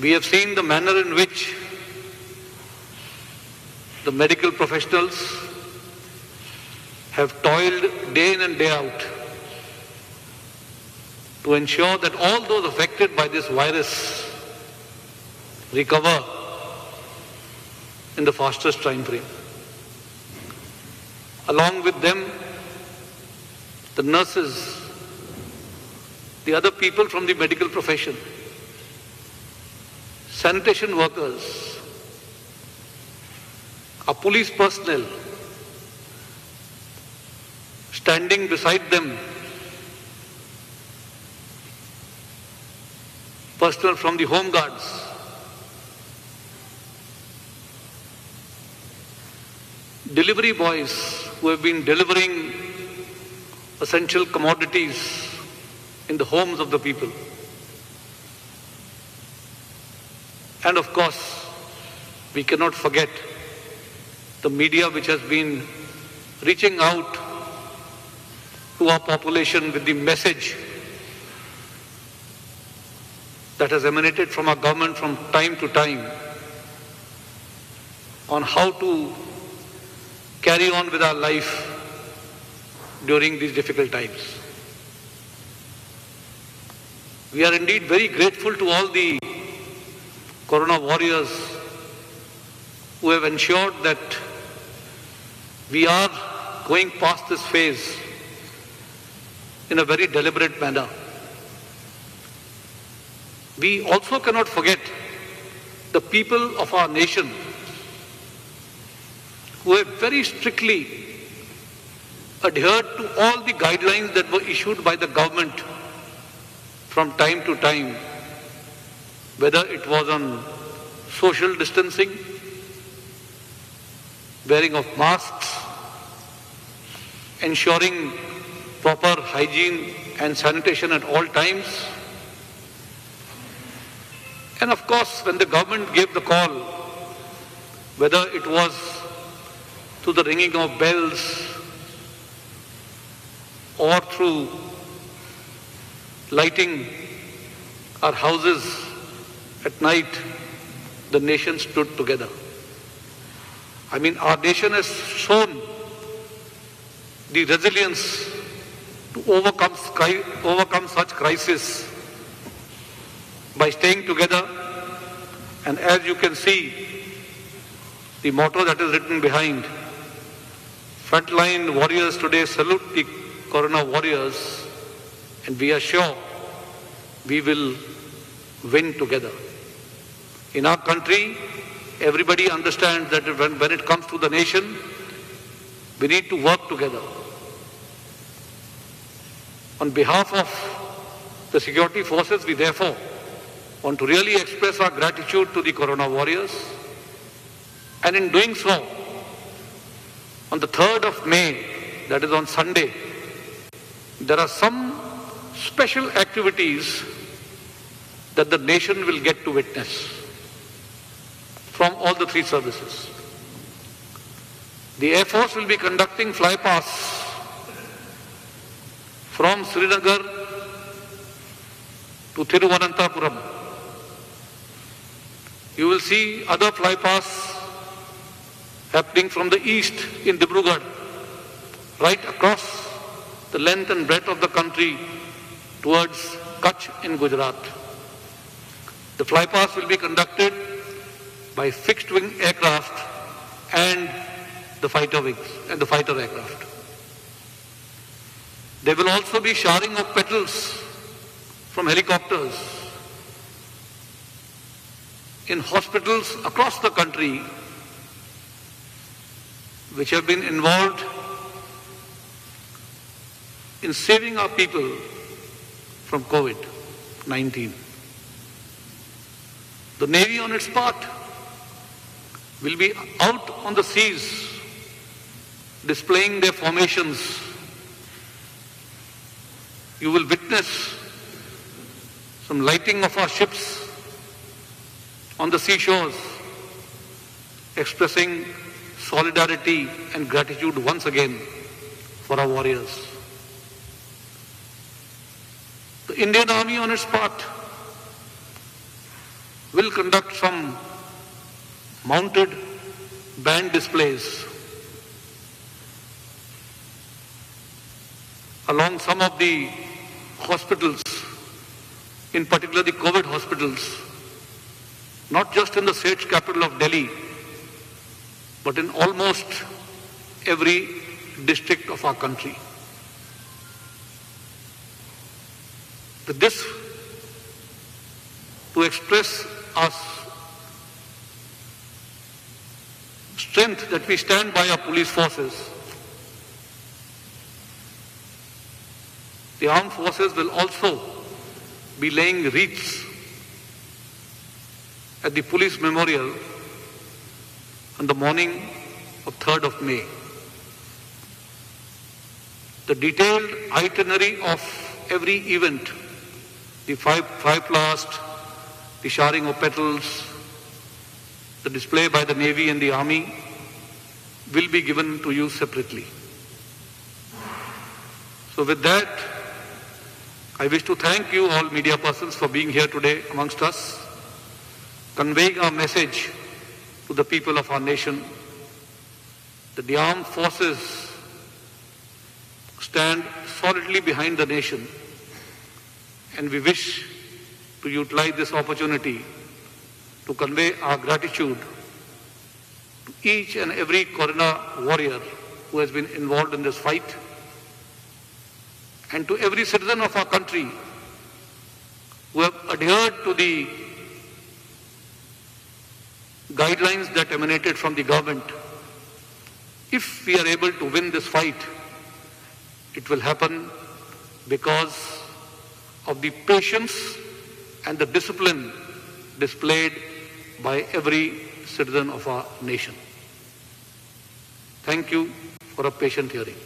We have seen the manner in which the medical professionals have toiled day in and day out to ensure that all those affected by this virus recover in the fastest time frame. Along with them, the nurses, the other people from the medical profession, sanitation workers, our police personnel, standing beside them, personnel from the home guards, delivery boys who have been delivering essential commodities in the homes of the people. And of course, we cannot forget the media which has been reaching out to our population with the message that has emanated from our government from time to time on how to carry on with our life during these difficult times. We are indeed very grateful to all the Corona warriors who have ensured that we are going past this phase in a very deliberate manner. We also cannot forget the people of our nation who have very strictly adhered to all the guidelines that were issued by the government from time to time, whether it was on social distancing, wearing of masks, ensuring proper hygiene and sanitation at all times. And of course, when the government gave the call, whether it was through the ringing of bells or through lighting our houses at night, the nation stood together. I mean, our nation has shown the resilience to overcome such crisis by staying together. And as you can see, the motto that is written behind, frontline warriors today salute the Corona warriors, and we are sure we will win together. In our country, everybody understands that when it comes to the nation, we need to work together. On behalf of the security forces, we therefore want to really express our gratitude to the Corona warriors. And in doing so, on the 3rd of May, that is on Sunday, there are some special activities that the nation will get to witness from all the three services. The Air Force will be conducting flypasts from Srinagar to Thiruvananthapuram. You will see other flypasts happening from the east in Dibrugarh, right across the length and breadth of the country towards Kutch in Gujarat. The flypast will be conducted by fixed-wing aircraft and the fighter wings and the fighter aircraft. There will also be showering of petals from helicopters in hospitals across the country which have been involved in saving our people from COVID-19. The Navy on its part will be out on the seas displaying their formations. You will witness some lighting of our ships on the seashores, expressing solidarity and gratitude once again for our warriors. The Indian Army on its part will conduct some mounted band displays along some of the hospitals, in particular the COVID hospitals, not just in the state capital of Delhi, but in almost every district of our country. With this, to express our strength that we stand by our police forces, the armed forces will also be laying wreaths at the police memorial on the morning of 3rd of May. The detailed itinerary of every event, the five blast, the showering of petals, the display by the Navy and the Army, will be given to you separately. So with that, I wish to thank you all media persons for being here today amongst us, conveying our message to the people of our nation that the armed forces stand solidly behind the nation, and we wish to utilize this opportunity to convey our gratitude to each and every Corona warrior who has been involved in this fight, and to every citizen of our country who have adhered to the guidelines that emanated from the government. If we are able to win this fight, it will happen because of the patience and the discipline displayed by every citizen of our nation. Thank you for a patient hearing.